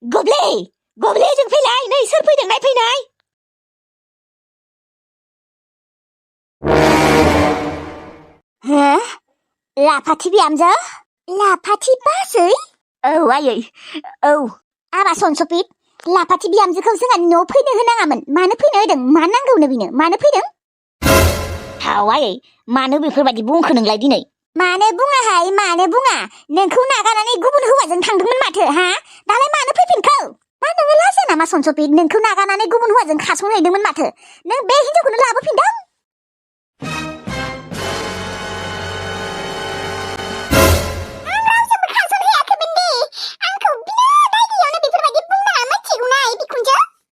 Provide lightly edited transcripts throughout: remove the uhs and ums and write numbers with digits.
गब्ले गब्ले जों फैलाय नै सोर फैदों नायफैनाय हो लाफाथि बिहामजो लाफाथि बाजै औ आयै औ आबा सनसफित लाफाथि बिहामजोखौ जोंहानि न'आव फैनो होनाङामोन मानो फैनो होदों मा नांगौनो बिनो मानो फैदों हाव आयै मानो बेफोरबायदि बुंखो नोंलाय दिनै मानो बुङाहाय मानो बुङा नोंखौ नागारनानै गुबुन हौवाजों थांदोंमोन माथो हा दालाय मानो फैफिनखो मा नोङो लाजिया नामा सनसफित नोंखौ नागारनानै गुबुन हौवाजों खारसनहैदोंमोन माथो नों बे हिनजावखौनो लाबोफिनदों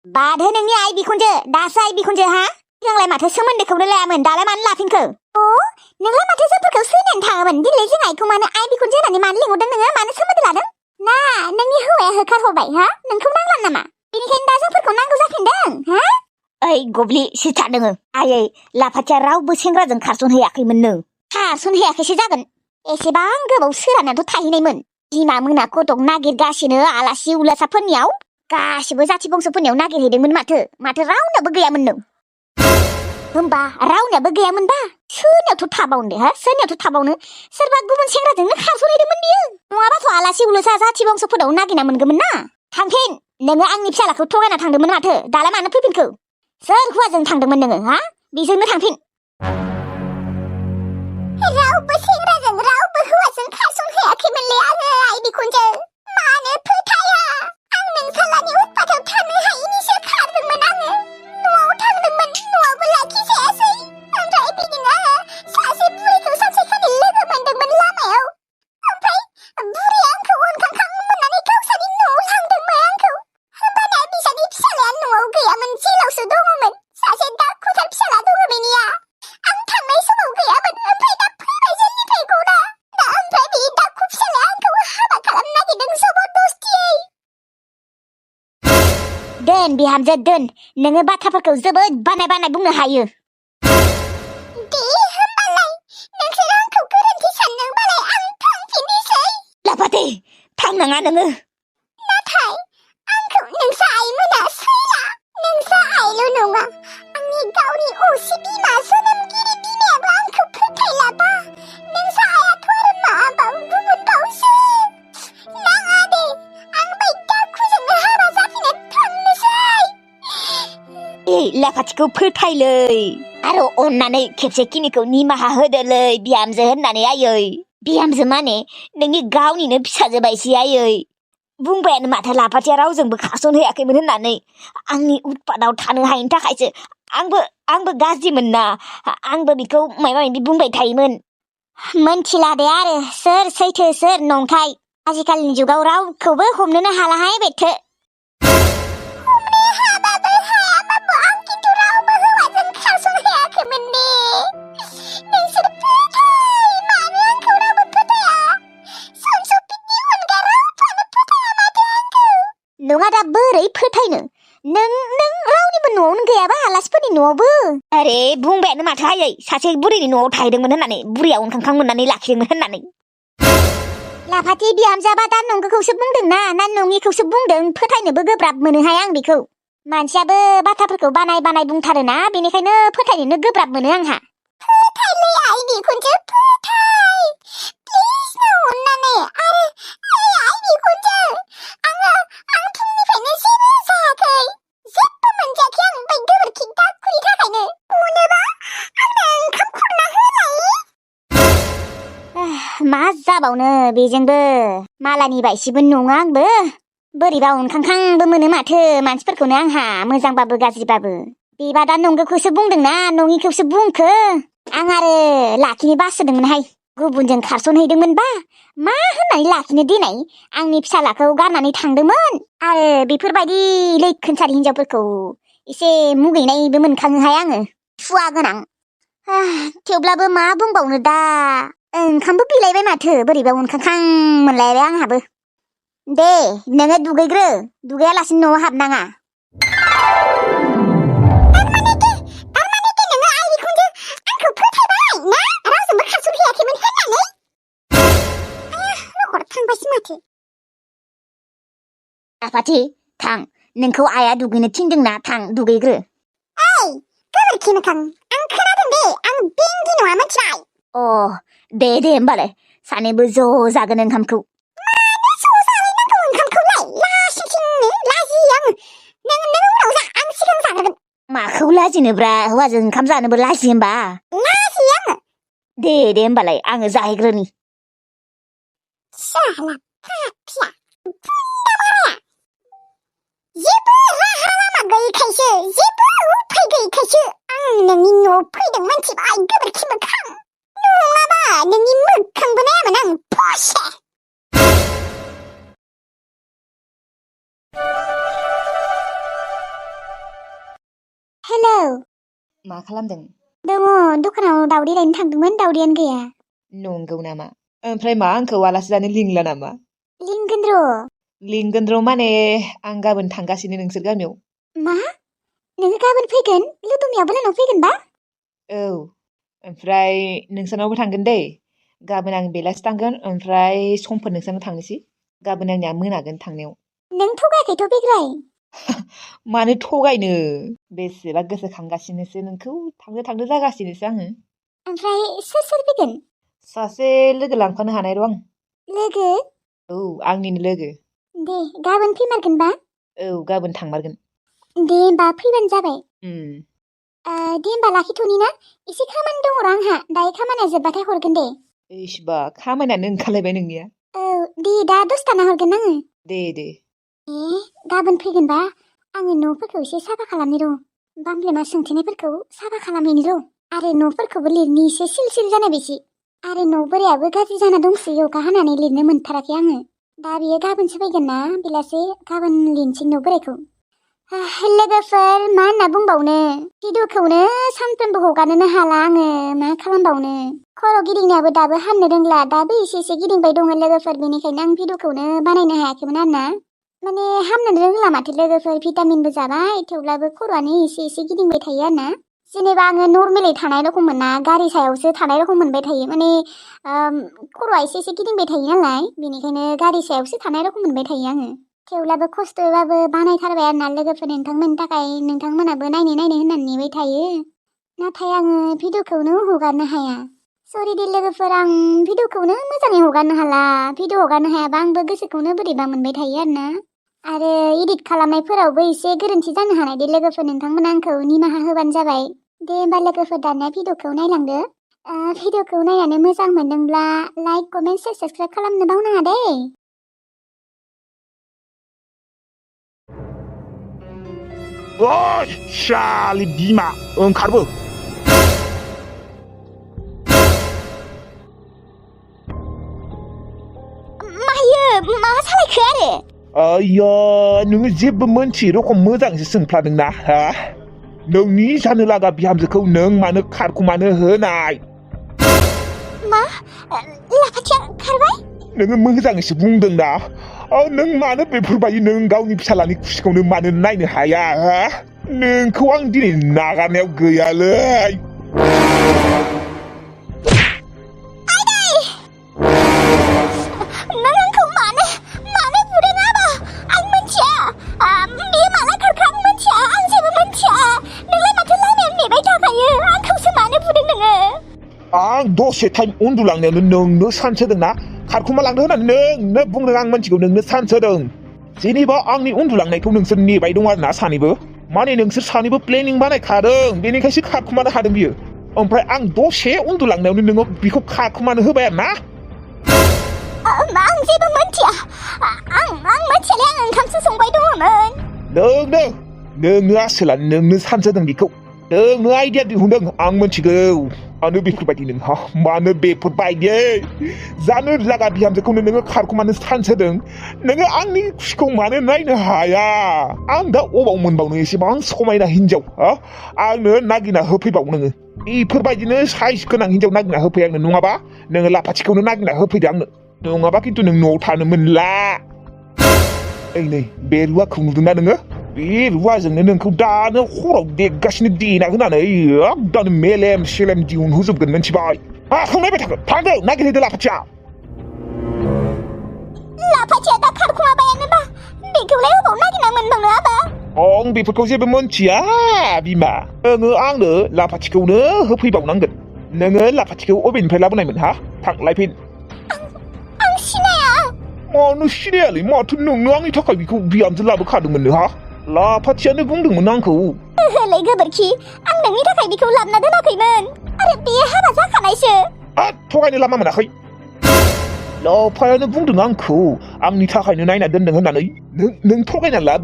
बाधो नोंनि आइ बिखुनजो दासो आइ बिखुनजो हा जोंलाय माथो सोमोन्दोखौनो लायामोन दालाय मानो लाफिनखो अ नोंलाय माथो जोंफोरखौ सैनानै थाङोमोन दिनै जों आइखौ मानो आइ बिखुनजो होननानै मानो लिंहरदों नोङो मानो सोमोन्दो लादों ना नोंनि हौवाया होखारहरबाय हा नोंखौ नांला नामा बेनिखायनो दा जोंफोरखौ नांगौ जाफिनदों हा ओइ गब्लि सिथा नोङो आयै लाफाथिया रावबो सेंग्राजों खारसनहैयाखैमोननो खारसनहैयाखैसो जागोन एसेबां गोबाव सोरानाथ' थाहैनायमोन बिमा मोना कटक नागिरगासिनो आलासि उलासाफोरनियाव गासिबो जाथि बंसफोरनियाव नागिरहैदोंमोन माथो रावनाबो गैयामोननो होमबा रावनाबो गैयामोनबा सोरनियावथ' थाबावनो हा सोरनियावथ' थाबावनो सोरबा गुबुन सेंग्राजोंनो खारसनहैदोंमोन बियो नङाबाथ' आलासि उलसा जाथि बंसफोराव नागिरना मोनगौमोन ना थांफिन नोङो आंनि फिसालाखौ थगायना थांदोंमोन माथो दालाय मानो फैफिनखो सोर हौवाजों थांदोंमोन नोङो हा बेजोंनो थांफिन रावबो सेंग्राजों रावबो हौवाजों खारसनहैयाखैमोनलै आङो आइ बिखुनजो मानो फोथाया आं नोंसालानि उत्पाताव थानो हायिनिसो खारदोंमोन आङो न'आव थांदोंमोन न'आवबो लाखिजायासै ओमफ्राय बिदिनो सासे बुरैखौ सानसेखालि लोगो मोनदोंमोन लामायाव ओमफ्राय बुरैया आंखौ अनखांखां मोननानै गावसानि न'आव लांदोंमोन आंखौ होमबाना बिसानि फिसालाया न'आव गैयामोन जेलावसो दङमोन सासे दाखुथार फिसाला दङ बेनिया आं थांनाय समाव गैयामोन ओमफ्राय दा फैबाय जेलनिफ्राय गना दा ओमफ्राय बे दाखु फिसालाया आंखौ हाबा खालामनो नागिरदों जबरदस्तियै दोन बिहामजो दोन नोङो बाथ्राफोरखौ जोबोद बानाय बुंनो हायो दे होमबालाय नोंसोर आंखौ गोरोन्थि सानदोंबालाय आं थांफिननोसै लाफाथि थांनाङा नोङो नाथाय आंखौ नोंसा आइमोना सैला नोंसा आइल' नङा आंनि गावनि असे बिमा जोनोमगिरि बिमायाबो आंखौ फोथायलाबा नोंसा आइयाथ' आरो माबाव गुबुनबावसो नाङा दे आं बै दाखुजोंनो हाबा जाफिननो थांनोसै लाफाथिखौ फोथायलै आरो अननानै खेबसे खिनिखौ निमाहा होदोलै बिहामजो होननानै आयै बिहामजो माने नोंनि गावनिनो फिसाजो बायसि आयै बुंबायानो माथो लाफाथिया रावजोंबो खारसनहैयाखैमोन होननानै आंनि उत्पाताव थानो हायिनि थाखायसो आंबो गाज्रिमोन ना आंबो बिखौ माबा माबि बुंबाय थायोमोन मोनथिला दे आरो सोर सैथो सोर नंखाय आजिखालिनि जुगाव रावखौबो हमनोनो हालाहाय बेथो हमनो हाबाबो हायाबाबो आं खिन्थु रावबो हौवाजों खारसनहैयाखैमोन दे नोंसोर फोथाय मानो आंखौ रावबो फोथाया सनसफितनि अनगा रावबोआनो फोथाया माथो आंखौ नङा दा बोरै फोथायनो नों रावनिबो न'आवनो गैयाबा आलासिफोरनि न'आवबो अरे बुंबायानो माथो आयै सासे बुरैनि न'आव थाहैदोंमोन होननानै बुरैया उनखांखां मोननानै लाखिदोंमोन होननानै लाफाथि बिहामजोआ दा नंगौखौसो बुंदों ना नङिखौसो बुंदों फोथायनोबो गोब्राब मोनोहाय आं बेखौ मानसियाबो बाथ्राफोरखौ बानाय बुंथारोना बेनिखायनो फोथायनोनो गोब्राब मोनो आंहा फोथायलै आइ बिखुनजो फोथाय प्लिज न अननानै आरो आइ बिखुनजो आं फुंनिफ्रायनो जेबो जायाखै जेबो मोनजायाखै आं बै गोबोरखि दागुनि थाखायनो अनोबा आंनो ओंखाम खुरना होलाय मा जाबावनो बेजोंबो मालानि बायसिबो नङा आंबो बोरैबा उनखांखांबो मोनो माथो मानसिफोरखौनो आंहा मोजांबाबो गाज्रिबाबो बेबा दा नंगौखौसो बुंदोंना नङिखौसो बुंखो आं आरो लाखिनो बासोदोंमोनहाय गुबुनजों खारसनहैदोंमोनबा मा होननानै लाखिनो दिनै आंनि फिसालाखौ गारनानै थांदोंमोन आरो बेफोरबायदि लैखोनसारि हिनजावफोरखौ एसे मुगैनायबो मोनखाङोहाय आङो सुवा गोनां थेवब्लाबो मा बुंबावनो दा ओंखामबो बिलायबाय माथो बोरैबा उनखांखां मोनलायबाय आंहाबो दे नोङो दुगैयालासिनो न'आव हाबनाङा नोङो आइ बिखुनजो आंखौ फोथायबाय ना रावजोंबो खारसनहैयाखैमोन होननानै रखर थांबायसो माथो आफाथि थां नोंखौ आइया दुगैनो थिनदोंना थां दुगैग्रो गोबोरखि मोखां आं खोनादों दे आं बेंगि नङा मिथिबाय अ दे होमबालाय सानैबो ज' जागोन ओंखामखौ ज' जालायनांगौ ओंखामखौलाय लासिंसिंनो लाजियो आङो नों उनाव जा आं सिगां जाग्रोगोन माखौ लाजिनोब्रा हौवाजों ओंखाम जानोबो लाजियो होमबा लाजियो आङो दे होमबालाय आङो जाहैग्रोनि साला फाथिया बुन्दा माराया जेबो राहा लामा गैयैखायसो जेबो उफाय गैयैखायसो आं नोंनि न'आव फैदों मिथिबाय गोबोरखि मोखां नङाबा नोंनि मोखांबो नायामोन आं फसे हेलौ मा खालामदों दङ दखानाव दावदै लायनो थांदोंमोन दावदैयानो गैया नंगौ नामा ओमफ्राय मा आंखौ आलासि जानो लिंला नामा लिंगोन र' लिंगोन र' माने आं गाबोन थांगासिनो नोंसोर गामियाव मा नोङो गाबोन फैगोन लुदुमियाबो नोंनाव फैगोन बा औ ओमफ्राय नोंसानावबो थांगोन दै गाबोन आं बेलासि थांगोन ओमफ्राय समफोर नोंसानाव थांनोसै गाबोन आंनिया मोनागोन थांनायाव नों थगायाखैथ' बेग्राय मानो थगायनो बेसेबा गोसोखांगासिनोसो नोंखौ थांनो जागासिनोसो आङो ओमफ्राय सोर फैगोन सासे लोगो लांफानो हानाय र' आं लोगो औ आंनिनो लोगो दे गाबोन फैमारगोनबा औ गाबोन थांमारगोन दे होमबा फैबानो जाबाय उम दे होमबा लाखिथ'नि ना एसे खामानि दङ र' आंहा दायो खामानिया जोबबाथाय हरगोन दे इसिबा खामानियानो ओंखारलायबाय नोंनिया औ दे दा दसथाना हरगोन आङो दे गाबोन फैगोनबा आङो न'फोरखौ एसे साफा खालामनि र' बामब्लेमा सोंथेनायफोरखौ साफा खालामहैनि र' आरो न'फोरखौबो लिरनि एसे सिल जानाय बायदि आरो न' बोरायाबो गाज्रि जाना दंसोयो अखा हानानै लिरनो मोनथाराखै आङो दा बियो गाबोनसो फैगोन ना बेलासे गाबोन लिरनोसै न' बोरायखौ लोगोफोर मा होनना बुंबावनो भिडिअखौनो सानफ्रोमबो हगारनोनो हाला आङो मा खालामबावनो खर' गिदिंनायाबो दाबो हामनो रोंला दाबो एसे गिदिंबाय दङ लोगोफोर बेनिखायनो आं भिडिअखौनो बानायनो हायाखैमोन आरोना माने हामनो रोंला माथो लोगोफोर भिटामिनबो जाबाय थेवब्लाबो खर'आनो एसे गिदिंबाय थायो आरोना जेनेबा आङो नर्मेलै थानाय रखममोन ना गारि सायावसो थानाय रखम मोनबाय थायो माने खर'आ एसे गिदिंबाय थायो नालाय बेनिखायनो गारि सायावसो थानाय रखम मोनबाय थायो आङो थेवब्लाबो खस्थ'बाबो बानायथारबाय आरोना लोगोफोर नोंथांमोननि थाखाय नोंथांमोनाबो नायनो होननानै नेबाय थायो नाथाय आङो भिडिअखौनो हगारनो हाया सरि दे लोगोफोर आं भिडिअखौनो मोजाङै हगारनो हाला भिडिअ हगारनो हायाबा आंबो गोसोखौनो बोरैबा मोनबाय थायो आरो इडिट खालामनायफोरावबो एसे गोरोन्थि जानो हानाय दे लोगोफोर नोंथांमोना आंखौ निमाहा होबानो जाबाय दे होमबा लोगोफोर दानिया भिडिअखौ नायलांदो भिडिअखौ नायनानै मोजां मोनदोंब्ला लाइक कमेन्ट शेयार साबस्क्राइब खालामनो बावनाङा दे ओइ सालि बिमा ओंखारबो मायो मा सालायखो आरो आया नोङो जेबो मोनथियै रखम मोजांसो सोंफ्लादोंना हा नोंनि जानो लागा बिहामजोखौ नों मानो खारखुमानो होनाय मा लाफाथिया खारबाय नोङो मोजांसो बुंदों ना नों मानो बेफोरबायदि नों गावनि फिसालानि खुसिखौनो मानो नायनो हाया हा नोंखौ आं दिनै नागारनायाव गैयालै नों आंखौ मानो बुदों आबा आं मिथिया बियो माला खारखो आं मिथिया आं जेबो मिथिया नोंलाय माथो लामायाव नेबाय थाखायो आंखौसो मानो बुदों नोङो आं दसे टाइम उन्दुलांनायावनो नोंनो सान्स होदोंना खारखुमा लांदो होननानै नोंनो बुंदों आं मिथिगौ नोंनो सान्स होदों जेनेबा आंनि उन्दुलांनायखौ नोंसोर नेबाय दं आरोना सानैबो माने नोंसोर सानैबो प्लेनिं बानायखादों बेनिखायसो खारखुमानो हादों बियो ओमफ्राय आं दसे उन्दुलांनायावनो नोङो बिखौ खारखुमानो होबाय आरोना आं जेबो मिथिया आं मिथियालै आं ओंखामसो संबाय दङमोन नोंनो आसोला नोंनो सान्स होदों बेखौ नोंनो आइडिया दिहुनदों आं मिथिगौ मानो बेफोरबायदि नोंहा मानो बेफोरबायदि जानो लागा बिहामजोखौनो नोङो खारखुमानो सान्स होदों नोङो आंनि खुसिखौ मानो नायनो हाया आं दा अबाव मोनबावनो एसेबां समायना हिनजाव आंनो नागिरना होफैबाव नोङो बेफोरबायदिनो साइज गोनां हिनजाव नागिरना होफै आंनो नङाबा नोङो लाफाथिखौनो नागिरना होफैदो आंनो नङाबा खिन्थु नों न'आव थानो मोनला नै बे रुवाखौ नुदोंना नोङो बे रुवाजोंनो नोंखौ दानो हराव देगासिनो देना होनानै एकदम मेलेम सेलेम दिहुनहोजोबगोन मिथिबाय खांनायबाय थागोन थांदो नागिरहैदो लाफाथिया दा खारखुमाबायानोबा बेखौलाय आं बेफोरखौ जेबो मोनथिया बिमा नोङो आंनो लाफाथिखौनो होफैबावनांगोन नोङो लाफाथिखौ अबेनिफ्राय लाबोनायमोन हा थांलाय फैन आं सिनाया मानो सिनायालै माथो नोंनो आंनि थाखाय बेखौ बिहामजो लाबोखादोंमोननो हा लाफाथियानो बुंदोंमोन आंखौ ओहोलै गोबोरखि आं नोंनि थाखाय बेखौ लाबोना दोनाखैमोन आरो बेयो हाबा जाखानायसो थगायनो लामा मोनाखै लाफायानो बुंदों आंखौ आंनि थाखायनो नायना दोनदों होननानै नों थगायना लाब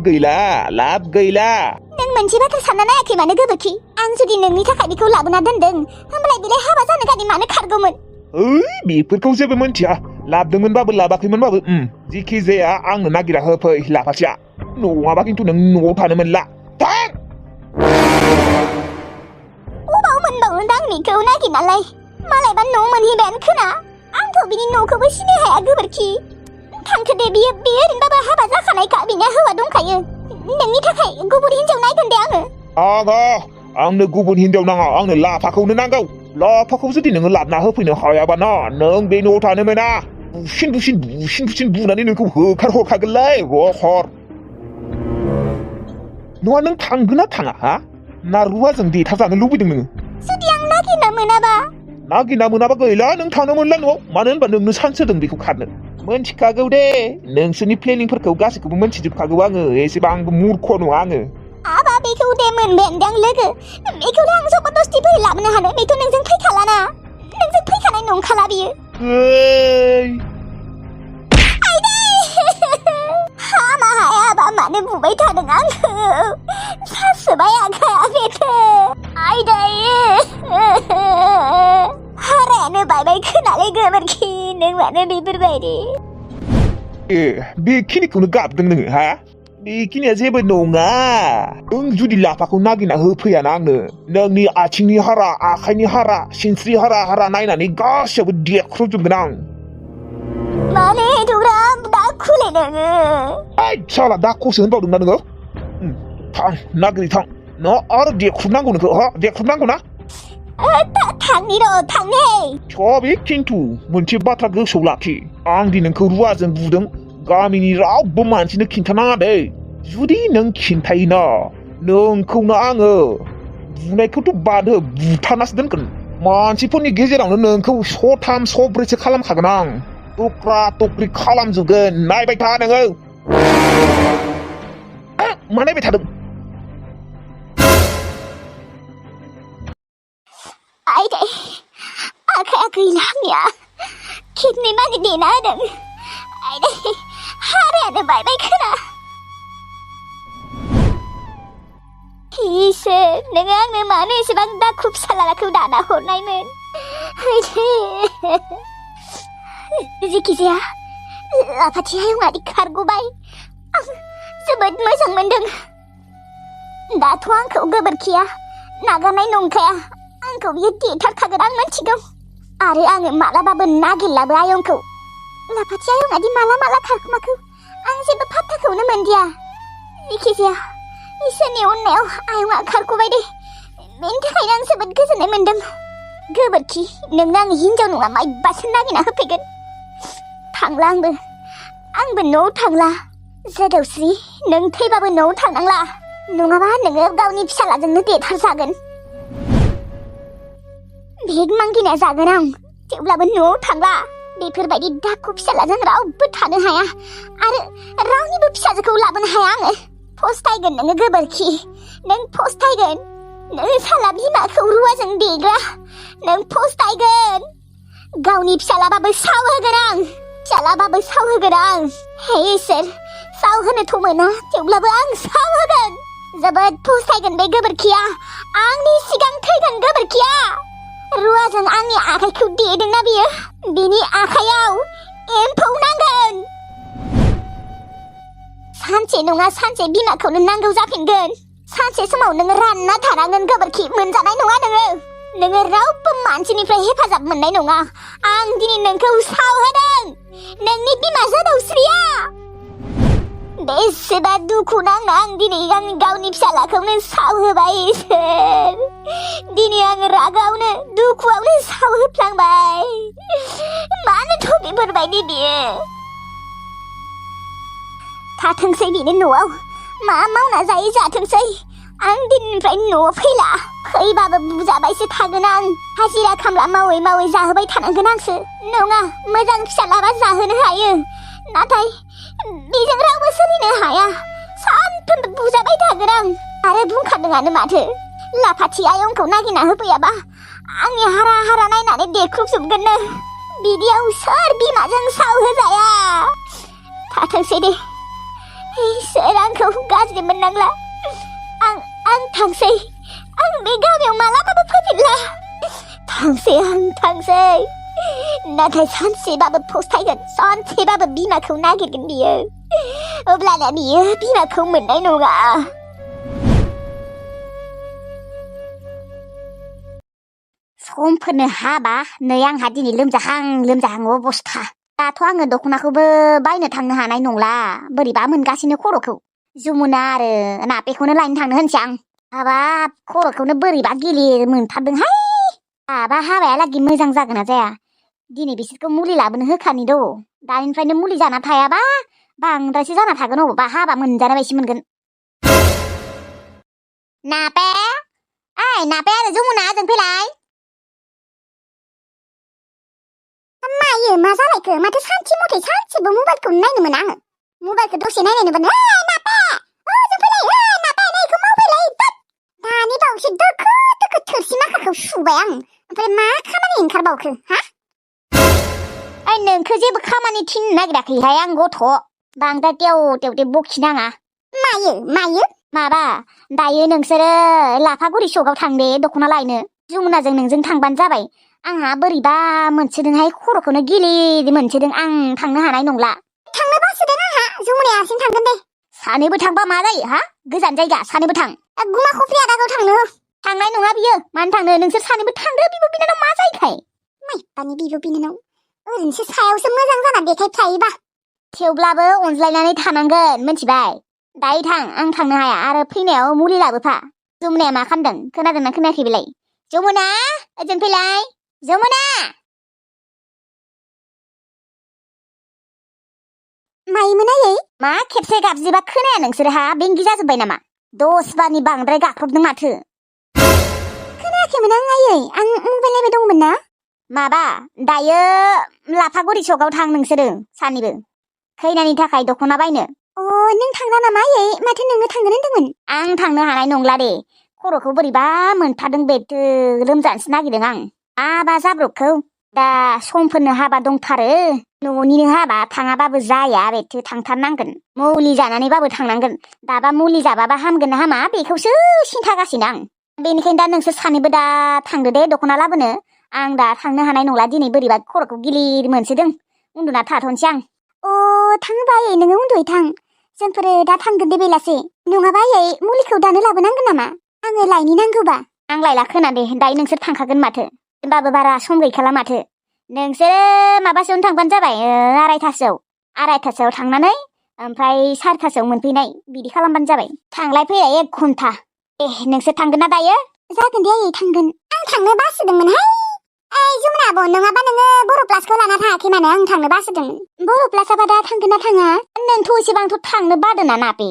गैला नों मोनसे बाथ्रा सानना नायाखै मानो गोबोरखि आं जुदि नोंनि थाखाय बेखौ लाबोना दोनदों होमब्लाय बेलाय हाबा जानो गानि मानो खारगौमोन बेफोरखौ जेबो मोनथिया लाबोदोंमोनबाबो लाबाखैमोनबाबो जिखि जाया आंनो नागिरा होफै लाफाथिया नङाबा खिन्थु नों न'आव थानो मोनला अबाव मोनबावनो दां बेखौ नागिरनालाय मालायबा न' मोनहैबायानो खोना आंथ' बिनि न'खौबो सिनाय हाया गोबोरखि थांखो दे बियो ओरैनोबाबो हाबा जाखानायखा बिनिया हौवा दंखायो नोंनि थाखाय गुबुन हिनजाव नायगोन दे आङो आंनो गुबुन हिनजाव नाङा आंनो लाफाखौनो नांगौ लाफाखौ जुदि नोङो लाबोना होफैनो हायाबा ना नों बे न'आव थानो मोना बुसिन बुनानै नोंखौ होखारहरखागोनलै रखर नङा नों थांगोन ना थाङा हा ना रुवाजों देथार जानो लुबैदों नोङो जुदि आं नागिरना मोनाबा गैला नों थांनो मोनला न'आव मानो होनबा नोंनो चान्स होदों बेखौ खारनो मोनथिखागौ दे नोंसोरनि प्लेनिंफोरखौ गासैखौबो मोनथिजोबखागौ आङो एसेबां मूर्ख नङा आङो आबा बेखौ दे मोनबायानो दां लोगो बेखौलाय आं जबरदस्ति बोरै लाबोनो हानो बेथ' नोंजों फैखालाना नोंजों फैखानाय नंखाला बियो हामा हायाबा मानो बुबाय थादों आंखौ सासोबाय आखाया बेथो आयदै हारायानो बायबाय खोनालै गोबोरखि नों मानो बेफोरबायदि बेखिनिखौनो गाबदों नोङो हा बेखिनिया जेबो नङा नों जुदि लाफाखौ नागिरना होफैयाना आंनो नोंनि आथिंनि हारा आखाइनि हारा सिनस्रि हारा नायनानै गासैयावबो देख्रुबजोबगोन आं माने एथ'ग्राब दाखुले नोङो साला दाखुसो होनबावदोंना नोङो थां नागिरै थां न' आरो देख्रुबनांगौ नोंखौ देख्रुबनांगौ ना थांनि बे खिन्थु मोनसे बाथ्रा गोसोआव लाखि आं दि नोंखौ रुवाजों बुदों गामिनि रावबो मानसिनो खिन्थानाङा दे जुदि नों खिन्थायोना नोंखौनो आङो बुनायखौथ' बादो बुथारनासो दोनगोन मानसिफोरनि गेजेरावनो नोंखौ सथाम सब्रैसो खालामखागोन आं टुक्रा टुक्रि खालामजोबगोन नायबाय था नोङो मा नायबाय थादों आयदै आखाया गैला आंनिया खेबनै मानि देना होदों आयदै हारायानो बायबाय खोना इसोर नोङो आंनो मानो एसेबां दाखु फिसालाखौ दाना हरनायमोन जेखि जाया लाफाथिया आयंआदि खारग'बाय आं जोबोद मोजां मोनदों दाथ' आंखौ गोबोरखिया नागारनाय नंखाया आंखौ बियो देथारखागोन आं मिथिगौ आरो आङो मालाबाबो नागिरलाबो आयंखौ लाफाथि आयंआदि माला खारखोमाखो आं जेबो फात्ताखौनो मोनदिया जेखि जाया इसोरनि अननायाव आयंआ खारख'बाय दे बेनि थाखायनो आं जोबोद गोजोननाय मोनदों गोबोरखि नोंनो आं हिनजाव नङा माइबासो नागिरना होफैगोन थांला आंबो न'आव थांला जोदौस्रि नों थैबाबो न'आव थांनांला नङाबा नोङो गावनि फिसालाजोंनो देथारजागोन भेग मांगिना जागोन आं थेवब्लाबो न'आव थांला बेफोरबायदि दाखु फिसालाजों रावबो थानो हाया आरो रावनिबो फिसाजोखौ लाबोनो हाया आङो फस्थायगोन नोङो गोबोरखि नों फस्थायगोन नों साला बिमाखौ रुवाजों देग्रा नों फस्थायगोन गावनि फिसालाबाबो सावहोगोन आं हे इसोर सावहोनोथ' मोना थेवब्लाबो आं सावहोगोन जोबोद फस्थायगोन बे गोबोरखिया आंनि सिगां थैगोन गोबोरखिया रुवाजों आंनि आखाइखौ देदोंना बियो बिनि आखाइयाव एम्फौ नांगोन सानसे नङा सानसे बिमाखौनो नांगौ जाफिनगोन सानसे समाव नोङो रानना थानांगोन गोबोरखि मोनजानाय नङा नोङो रावबो मानसिनिफ्राय हेफाजाब मोननाय नङा आं दिनै नोंखौ सावहोदों नोंनि बिमा जोदौस्रिया बेसेबा दुखु नांना आं दिनै आंनि गावनि फिसालाखौनो सावहोबाय इसोर दिनै आं रागावनो दुखुआवनो सावहोफ्लांबाय मानोथ' बेफोरबायदि बियो थाथोंसै बेनो न'आव मा मावना जायो जाथोंसै आं दिननिफ्राय न'आव फैला फैबाबो बुजाबायसो थागोन आं हाजिरा खामला मावै मावै जाहोबाय थानांगोन आंसो नङा मोजां फिसालाबा जाहोनो हायो नाथाय बेजों रावबो सोलिनो हाया सानफ्रोमबो बुजाबाय थागोन आं आरो बुंखादोंआनो माथो लाफाथि आयंखौ नागिरना होफैयाबा आंनि हारा हारा नायनानै देख्रुबजोबगोननो बिदियाव सोर बिमाजों साव होजाया थाथोंसै दे सोर आंखौ गाज्रि मोननांला आं थांसै आं बे गामियाव मालाबाबो फैफिनला थांसै नाथाय सानसेबाबो फस्थायगोन सानसेबाबो बिमाखौ नागिरगोन बियो अब्लाना बियो बिमाखौ मोननाय नङा समफोरनो हाबा नै आंहा दिनै लोमजाहां अबस्था दाथ' आङो दख'नाखौबो बायनो थांनो हानाय नंला बोरैबा मोनगासिनो खर'खौ जुमुना आरो नापेखौनो लायनो थांनो होनसै आं हाबाब खर'खौनो बोरैबा गिलिर मोनथारदोंहाय दाबा हाबायालागि मोजां जागोन ना जाया दिनै बिसोरखौ मुलि लाबोनो होखानि द' दानिफ्रायनो मुलि जाना थायाबा बांद्रायसो जाना थागोन अबावबा हाबा मोनजानाय बायदि मोनगोन नापे नापे आरो जुमुना जों फैलाय मायो मा जालायखो माथो सानसे मथे सानसेबो मबाइलखौ नायनो मोना आङो मबाइलखौ दसे नायनायनो मोनो नापे जों फैलाय नापे नैखौ मावफैलाय दानि बावैसो दोखो थोरसि माखाखौ सुबाय आं ओमफ्राय मा खामानि ओंखारबावखो हा नोंखौ जेबो खामानि थिननो नागिराखैहाय आं गथ' बांद्राय तेव बखिनाङा मायो माबा दायो नोंसोरो लाफागुरि सकआव थांदे दख'ना लायनो जुमुनाजों नोंजों थांबानो जाबाय आंहा बोरैबा मोनसोदोंहाय खर'खौनो गिलिर मोनसोदों आं थांनो हानाय नंला थांनो बासोदों आंहा जुमुनाया हारसिं थांगोन दे सानैबो थांबा मा जायो हा गोजान जायगा सानैबो थां गुमा खफ्रि आदाखौ थांनाय नङा बियो मानो थांनो नोंसोर सानैबो थांदो बिब' बिनानाव मा जायोखाय माइबानि बिब' बिनानाव ओरैनोसो सायावसो मोजां जाना देखायफ्लायोबा थेवब्लाबो अनज्लायनानै थानांगोन मिथिबाय दायो थां आं थांनो हाया आरो फैनायाव मुलि लाबोफा जुमुनाया मा खालामदों खोनादोंना खोनायाखै बेलाय जुमुना ओजों फैलाय जुमुना मायोमोन आयै मा खेबसे गाबज्रिबा खोनाया नोंसोरहा बेंगि जाजोब्बाय नामा दसबारनि बांद्राय गाबख्रबदों माथो खोनायाखैमोन आं आयै आं मबाइल नायबाय दंमोन ना माबा दायो लाफागुरि सकआव थां नोंसोरो सानैबो खैनानि थाखाय दख'ना बायनो नों थांला नामा आयै माथो नोंनो थांगोन होनदोंमोन आं थांनो हानाय नंला दे खर'खौ बोरैबा मोनथारदों बेथो लोमजानोसो नागिरदों आं माबा जाब्रबखौ दा समफोरनो हाबा दंथारो न'निनो हाबा थाङाबाबो जाया बेथो थांथारनांगोन मुलि जानानैबाबो थांनांगोन दाबा मुलि जाबाबा हामगोन ना हामा बेखौसो सिन्थागासिनो आं बेनिखायनो दा नोंसोर सानैबो दा थांदो दे दख'ना लाबोनो आं दा थांनो हानाय नंला दिनै बोरैबा खर'खौ गिलिर मोनसोदों उन्दुना थाथ'नोसै आं थाङोबा आयै नोङो उन्दुयै थां जोंफोरो दा थांगोन दे बेलासे नङाबा आयै मुलिखौ दानो लाबोनांगोन नामा आङो लायनि नांगौबा आं लायला खोना दे दायो नोंसोर थांखागोन माथो होमबाबो बारा सम गैखाला माथो नोंसोरो माबासोआवनो थांबानो जाबाय आरायथासोआव थांनानै ओमफ्राय 4थासोआव मोनफैनाय बिदि खालामबानो जाबाय थांलाय फैलाय 1 घन्टा नोंसोर थांगोन ना दायो जागोन दे आयै थांगोन आं थांनो बासोदोंमोनहाय जुमुना आब' नङाबा नोङो बर' प्लासखौ लाना थाङाखै मानो आं थांनो बासोदोंमोन बर' प्लासाबा दा थांगोन ना थाङा नोंथ' एसेबांथ' थांनो बादों ना नापे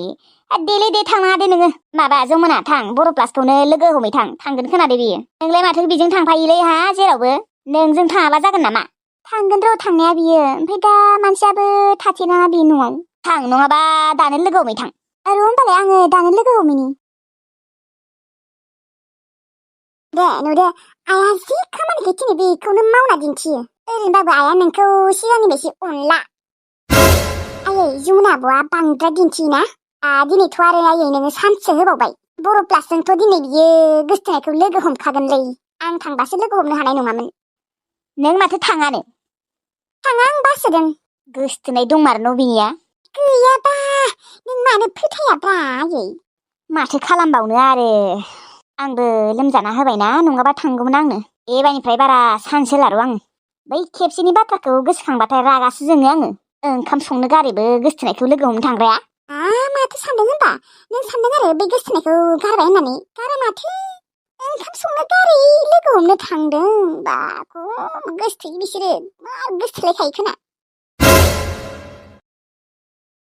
देलै दे थांनाङा दे नोङो माबा जुमुना थां बर' प्लासखौनो लोगो हमै थांगोन खोनादे बियो नोंलाय माथो बेजों थांफायोलै हा जेरावबो नोंजों थाङाबा जागोन नामा थांगोन र' थांनाया बियो ओमफ्राय दा मानसियाबो थाथेना बे न'आव थां नङाबा दानो लोगो हमै थां होमबालाय आङो दानो लोगो हमैनि दे नुदो आइया जि खामानिखौ थिनो बेखौनो मावना दिन्थियो ओरैनोबाबो आइया नोंखौ सिगांनि बायदि अनला आयै जुमुना आब'आ बांद्राय दिन्थियोना दिनैथ' आरो आयै नोङो सान्ससो होबावबाय बर' प्लासजोंथ' दिनै बियो गोसथोनायखौ लोगो हमखागोनलै आं थांबासो लोगो हमनो हानाय नङामोन नों माथो थाङानो थाङा आं बासोदों गोसथोनाय दंमारो न' बिनिया गैयाबा नों मानो फोथायाब्रा आयै माथो खालामबावनो आरो आंबो लोमजाना होबायना नङाबा थांगौमोन आंनो एबारनिफ्राय बारा सान्स होलार' आं बै खेबसेनि बाथ्राखौ गोसोखांबाथाय रागासो जोङो आङो ओंखाम संनो गारैबो गोसथोनायखौ लोगो हमनो थांग्राया माथो सानदों होनबा नों सानदों आरो बे गोसथोनायखौ गारबाय होननानै गारा माथो ओंखाम संनो गारै लोगो हमनो थांदों बा गोसथोयो बिसोरो मा गोसथोलायखायो खोना